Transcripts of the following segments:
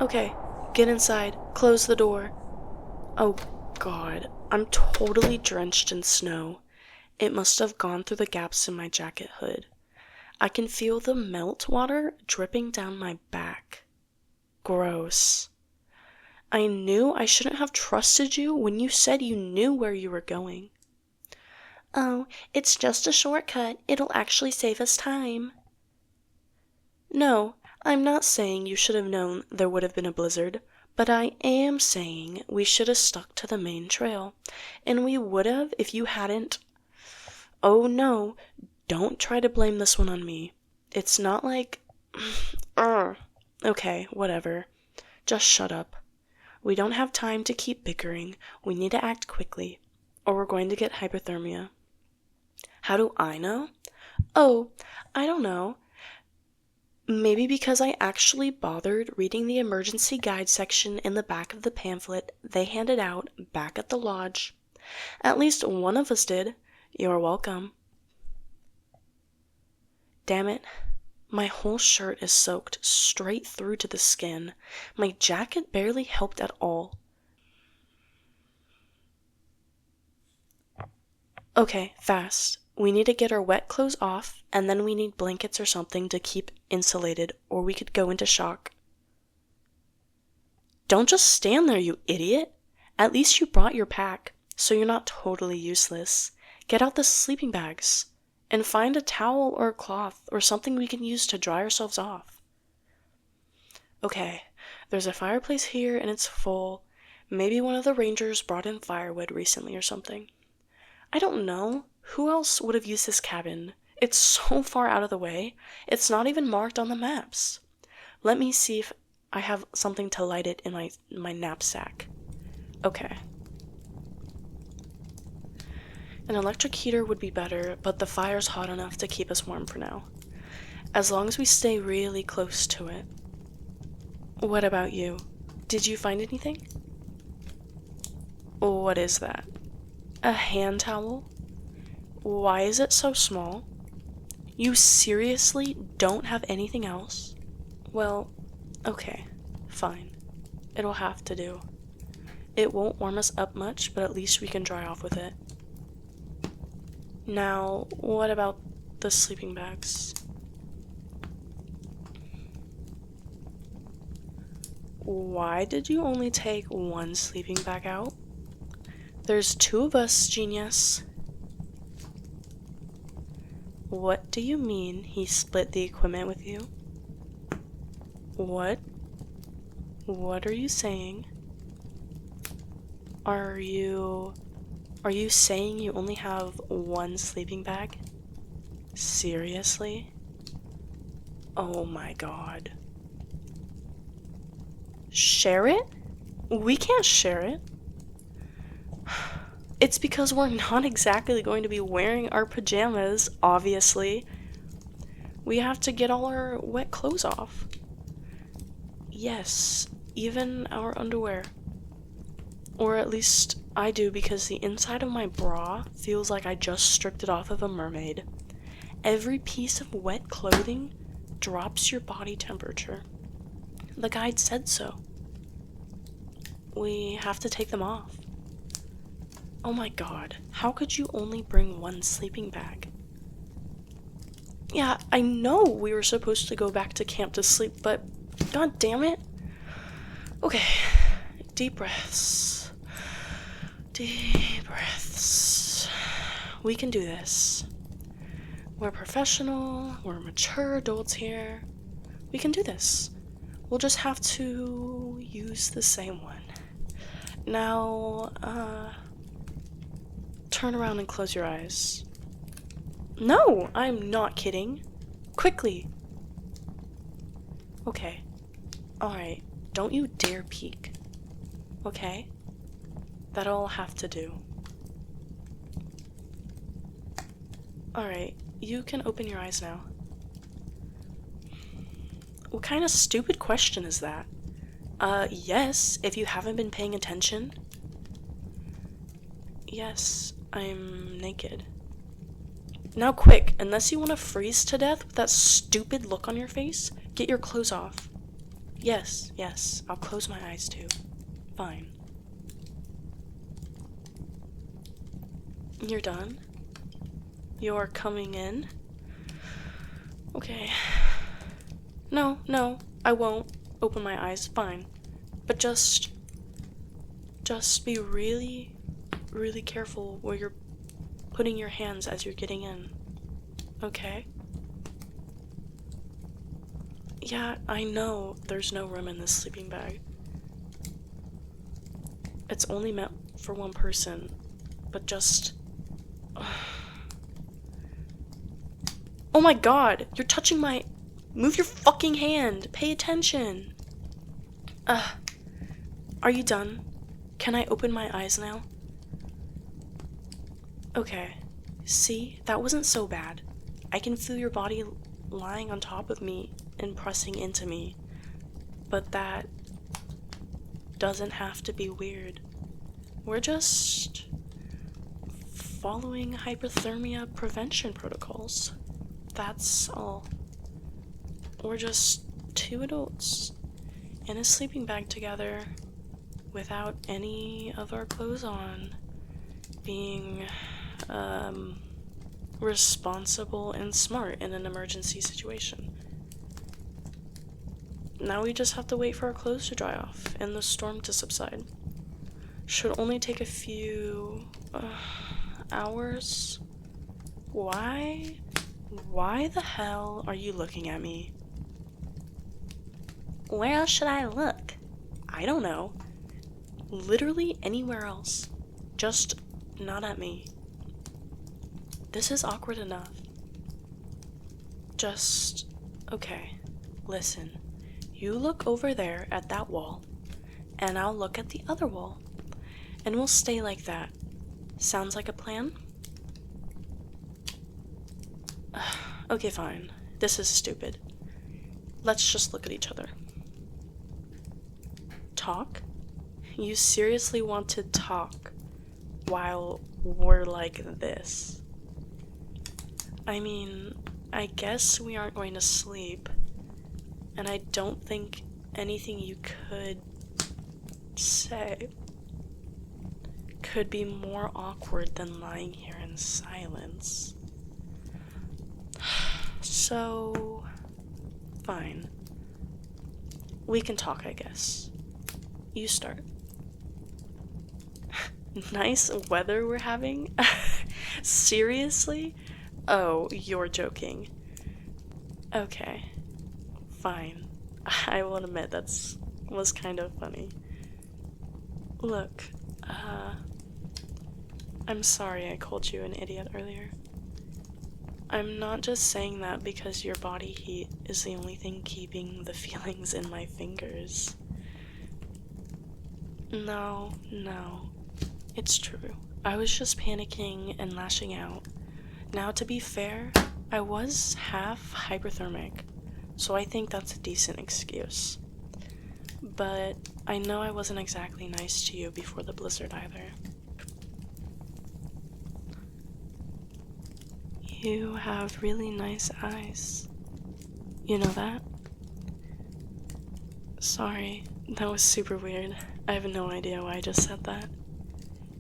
Okay, get inside. Close the door. Oh, God. I'm totally drenched in snow. It must have gone through the gaps in my jacket hood. I can feel the melt water dripping down my back. Gross. I knew I shouldn't have trusted you when you said you knew where you were going. Oh, it's just a shortcut. It'll actually save us time. No, I'm not saying you should have known there would have been a blizzard, but I am saying we should have stuck to the main trail, and we would have if you hadn't. Oh no, don't try to blame this one on me. It's not like... Okay, whatever. Just shut up. We don't have time to keep bickering. We need to act quickly, or we're going to get hypothermia. How do I know? Oh, I don't know. Maybe because I actually bothered reading the emergency guide section in the back of the pamphlet they handed out back at the lodge. At least one of us did. You're welcome. Damn it. My whole shirt is soaked straight through to the skin. My jacket barely helped at all. Okay, fast. We need to get our wet clothes off, and then we need blankets or something to keep insulated, or we could go into shock. Don't just stand there, you idiot! At least you brought your pack, so you're not totally useless. Get out the sleeping bags, and find a towel or a cloth or something we can use to dry ourselves off. Okay, there's a fireplace here and it's full. Maybe one of the rangers brought in firewood recently or something. I don't know. Who else would have used this cabin? It's so far out of the way. It's not even marked on the maps. Let me see if I have something to light it in my knapsack. Okay. An electric heater would be better, but the fire's hot enough to keep us warm for now. As long as we stay really close to it. What about you? Did you find anything? What is that? A hand towel? Why is it so small? You seriously don't have anything else? Well, okay, fine. It'll have to do. It won't warm us up much, but at least we can dry off with it. Now, what about the sleeping bags? Why did you only take one sleeping bag out? There's two of us, genius. What do you mean he split the equipment with you? What? What are you saying? Are you saying you only have one sleeping bag? Seriously? Oh my god. Share it? We can't share it. It's because we're not exactly going to be wearing our pajamas, obviously. We have to get all our wet clothes off. Yes, even our underwear. Or at least I do, because the inside of my bra feels like I just stripped it off of a mermaid. Every piece of wet clothing drops your body temperature. The guide said so. We have to take them off. Oh my god, how could you only bring one sleeping bag? Yeah, I know we were supposed to go back to camp to sleep, but god damn it. Okay, deep breaths. Deep breaths. We can do this. We're professional, we're mature adults here. We can do this. We'll just have to use the same one. Now, turn around and close your eyes. No, I'm not kidding. Quickly. Okay. Alright, don't you dare peek. Okay? That'll have to do. Alright, you can open your eyes now. What kind of stupid question is that? Yes, if you haven't been paying attention. Yes, I'm naked. Now quick, unless you want to freeze to death with that stupid look on your face, get your clothes off. Yes, I'll close my eyes too. Fine. You're done? You're coming in? Okay. No, I won't open my eyes. Fine. But just be really, really careful where you're putting your hands as you're getting in. Okay? Yeah, I know there's no room in this sleeping bag. It's only meant for one person, but just... Oh my god, you're touching my... Move your fucking hand! Pay attention! Are you done? Can I open my eyes now? Okay. See, that wasn't so bad. I can feel your body lying on top of me and pressing into me. But that doesn't have to be weird. We're just following hypothermia prevention protocols. That's all. We're just two adults in a sleeping bag together without any of our clothes on, being responsible and smart in an emergency situation. Now we just have to wait for our clothes to dry off and the storm to subside. Should only take a few hours. Why the hell are you looking at me? Where else should I look? I don't know. Literally anywhere else. Just not at me. This is awkward enough. Okay, listen. You look over there at that wall, and I'll look at the other wall. And we'll stay like that. Sounds like a plan? Okay, fine. This is stupid. Let's just look at each other. Talk? You seriously want to talk while we're like this? I mean, I guess we aren't going to sleep, and I don't think anything you could say could be more awkward than lying here in silence. So, fine. We can talk, I guess. You start. Nice weather we're having? Seriously? Oh, you're joking. Okay. Fine. I will admit was kind of funny. Look, I'm sorry I called you an idiot earlier. I'm not just saying that because your body heat is the only thing keeping the feelings in my fingers. No. It's true. I was just panicking and lashing out. Now, to be fair, I was half hyperthermic, so I think that's a decent excuse. But I know I wasn't exactly nice to you before the blizzard either. You have really nice eyes. You know that? Sorry, that was super weird. I have no idea why I just said that.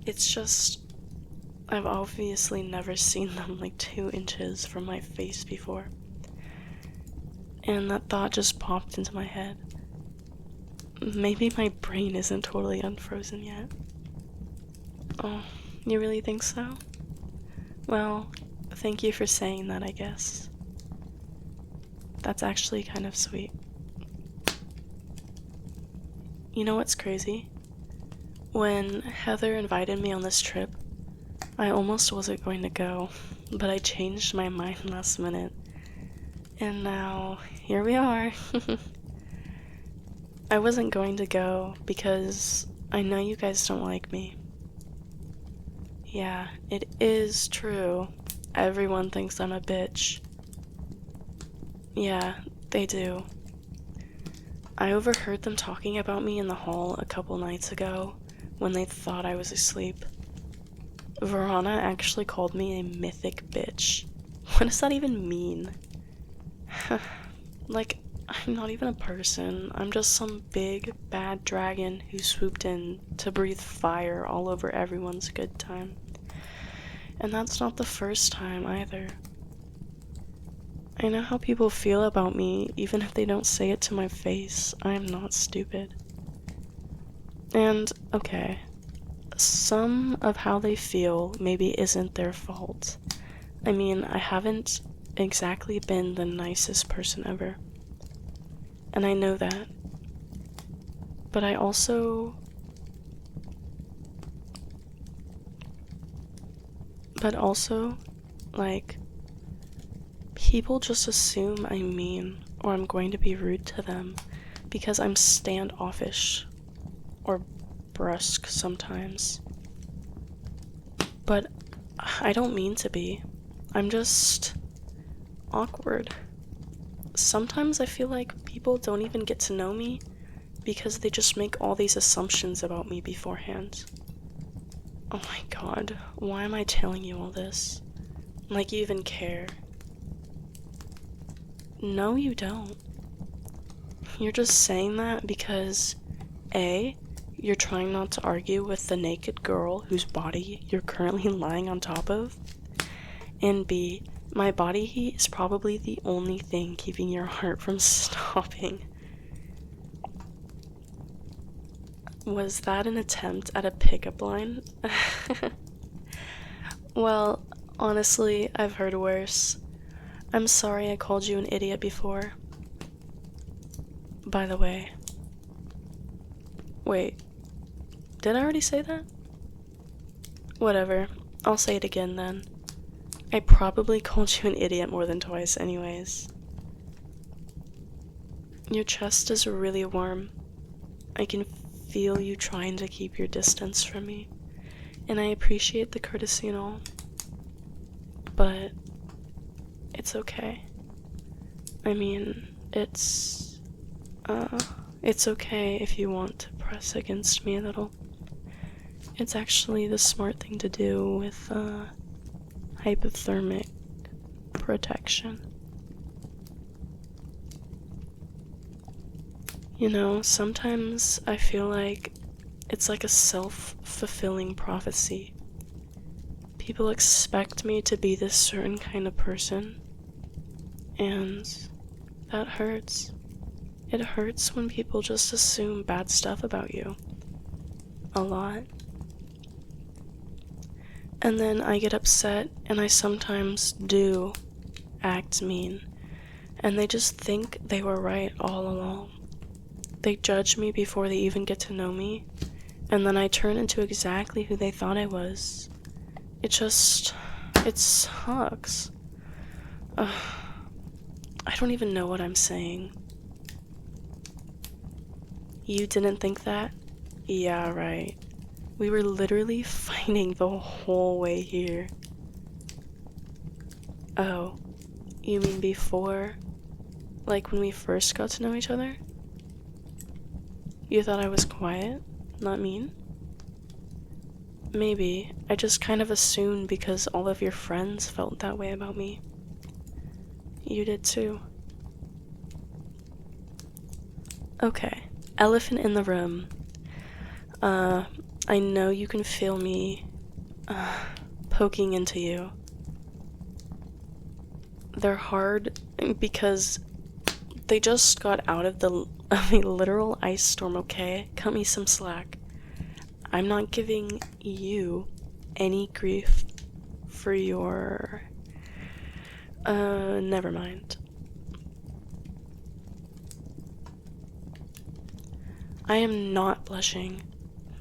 It's just, I've obviously never seen them like 2 inches from my face before. And that thought just popped into my head. Maybe my brain isn't totally unfrozen yet. Oh, you really think so? Well, thank you for saying that, I guess. That's actually kind of sweet. You know what's crazy? When Heather invited me on this trip, I almost wasn't going to go, but I changed my mind last minute. And now, here we are. I wasn't going to go because I know you guys don't like me. Yeah, it is true. Everyone thinks I'm a bitch. Yeah, they do. I overheard them talking about me in the hall a couple nights ago when they thought I was asleep. Verona actually called me a mythic bitch. What does that even mean? Like, I'm not even a person. I'm just some big, bad dragon who swooped in to breathe fire all over everyone's good time. And that's not the first time either. I know how people feel about me, even if they don't say it to my face. I am not stupid. And, okay, some of how they feel maybe isn't their fault. I mean, I haven't exactly been the nicest person ever. And I know that. But I also... like, people just assume I'm mean or I'm going to be rude to them because I'm standoffish or brusque sometimes. But I don't mean to be. I'm just awkward. Sometimes I feel like people don't even get to know me because they just make all these assumptions about me beforehand. Oh my god, why am I telling you all this? Like you even care. No, you don't. You're just saying that because A, you're trying not to argue with the naked girl whose body you're currently lying on top of, and B, my body heat is probably the only thing keeping your heart from stopping. Was that an attempt at a pickup line? Well, honestly, I've heard worse. I'm sorry I called you an idiot before. By the way. Wait, did I already say that? Whatever, I'll say it again then. I probably called you an idiot more than twice anyways. Your chest is really warm. I can feel you trying to keep your distance from me, and I appreciate the courtesy and all. But it's okay. I mean, it's okay if you want to press against me a little. It's actually the smart thing to do with, hypothermic protection. You know, sometimes I feel like it's like a self-fulfilling prophecy. People expect me to be this certain kind of person, and that hurts. It hurts when people just assume bad stuff about you. A lot. And then I get upset, and I sometimes do act mean, and they just think they were right all along. They judge me before they even get to know me, and then I turn into exactly who they thought I was. It sucks. I don't even know what I'm saying. You didn't think that? Yeah, right. We were literally fighting the whole way here. Oh, you mean before? Like when we first got to know each other? You thought I was quiet? Not mean? Maybe. I just kind of assumed because all of your friends felt that way about me. You did too. Okay. Elephant in the room. I know you can feel me, poking into you. They're hard because they just got out of a literal ice storm, okay? Cut me some slack. I'm not giving you any grief for your... never mind. I am not blushing.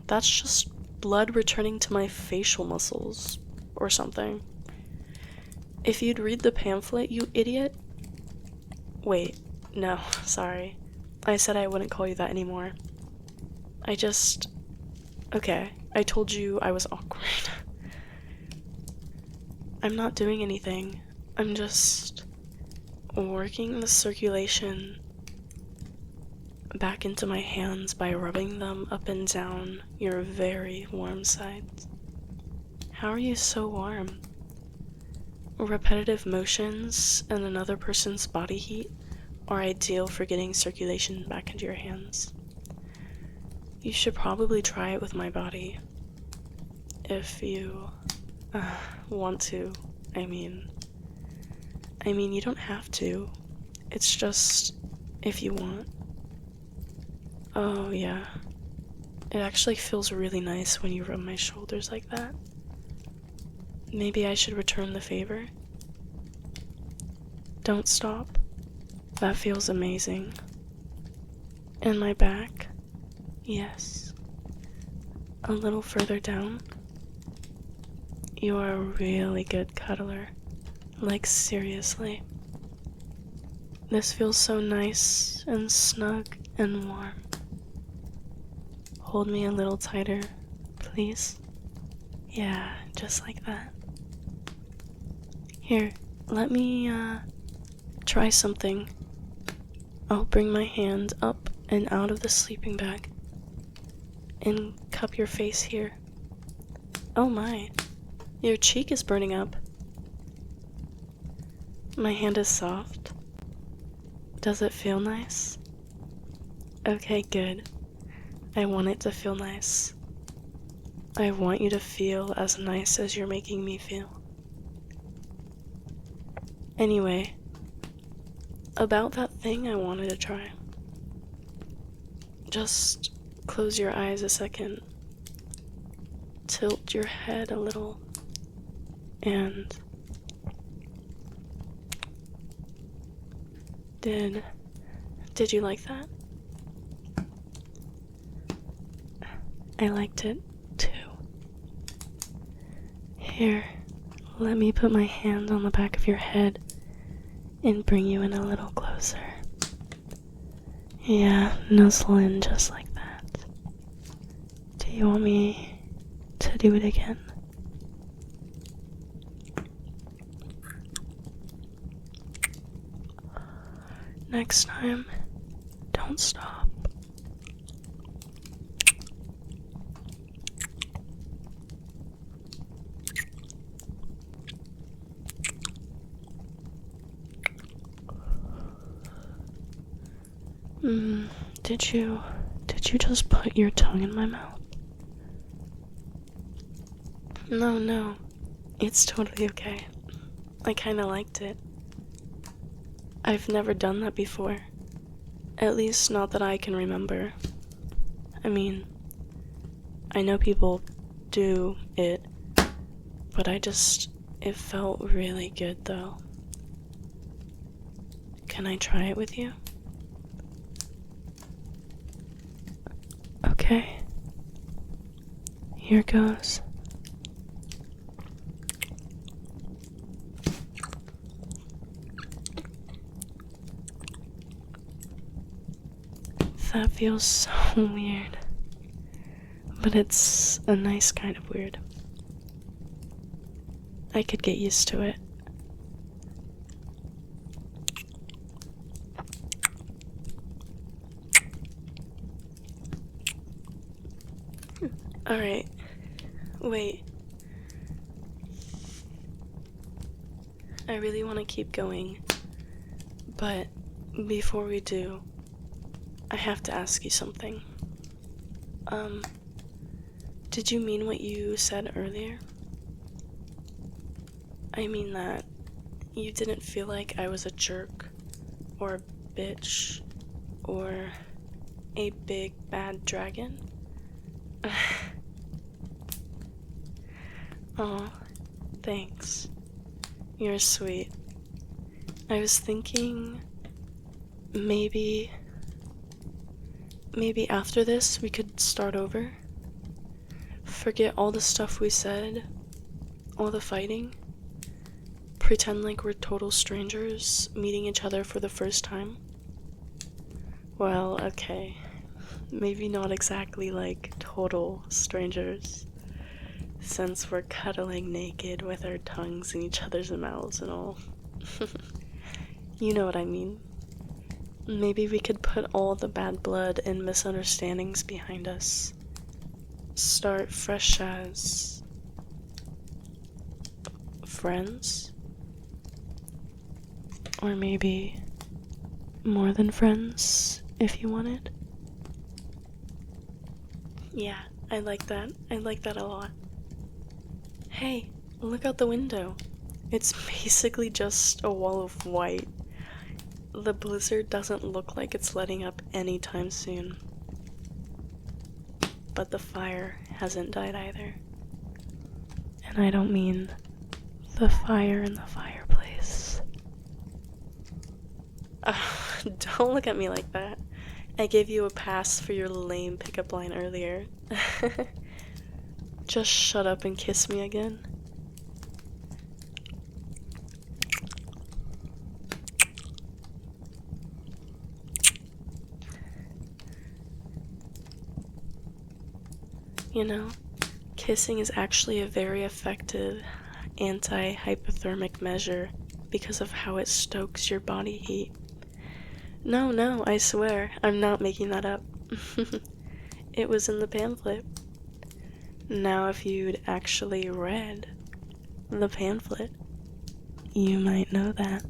That's just blood returning to my facial muscles, or something. If you'd read the pamphlet, you idiot. Wait, no, sorry. I said I wouldn't call you that anymore. Okay, I told you I was awkward. I'm not doing anything. I'm just working the circulation back into my hands by rubbing them up and down your very warm sides. How are you so warm? Repetitive motions and another person's body heat are ideal for getting circulation back into your hands. You should probably try it with my body. If you want to. I mean, you don't have to. It's just if you want. Oh, yeah. It actually feels really nice when you rub my shoulders like that. Maybe I should return the favor? Don't stop. That feels amazing. And my back? Yes. A little further down? You are a really good cuddler. Like, seriously. This feels so nice and snug and warm. Hold me a little tighter, please. Yeah, just like that. Here, let me, try something. I'll bring my hand up and out of the sleeping bag and cup your face here. Oh my, your cheek is burning up. My hand is soft. Does it feel nice? Okay, good. I want it to feel nice. I want you to feel as nice as you're making me feel. Anyway, about that thing I wanted to try. Just close your eyes a second. Tilt your head a little. And did you like that? I liked it too. Here, let me put my hand on the back of your head and bring you in a little closer. Yeah, nuzzle in just like that. Do you want me to do it again? Next time, don't stop. Did you just put your tongue in my mouth? No, it's totally okay. I kinda liked it. I've never done that before. At least not that I can remember. I mean, I know people do it, but it felt really good though. Can I try it with you? Okay. Here goes. That feels so weird. But it's a nice kind of weird. I could get used to it. Alright. Wait. I really want to keep going. But before we do, I have to ask you something. Did you mean what you said earlier? I mean that you didn't feel like I was a jerk, or a bitch, or a big bad dragon? Aw, thanks. You're sweet. I was thinking maybe after this we could start over. Forget all the stuff we said, all the fighting. Pretend like we're total strangers meeting each other for the first time. Well, okay. Maybe not exactly like total strangers, since we're cuddling naked with our tongues in each other's mouths and all. You know what I mean. Maybe we could put all the bad blood and misunderstandings behind us. Start fresh as friends? Or maybe more than friends, if you wanted. Yeah, I like that. I like that a lot. Hey, look out the window. It's basically just a wall of white. The blizzard doesn't look like it's letting up anytime soon. But the fire hasn't died either. And I don't mean the fire in the fireplace. Don't look at me like that. I gave you a pass for your lame pickup line earlier. Just shut up and kiss me again. You know, kissing is actually a very effective anti-hypothermic measure because of how it stokes your body heat. No, I swear, I'm not making that up. It was in the pamphlet. Now, if you'd actually read the pamphlet, you might know that.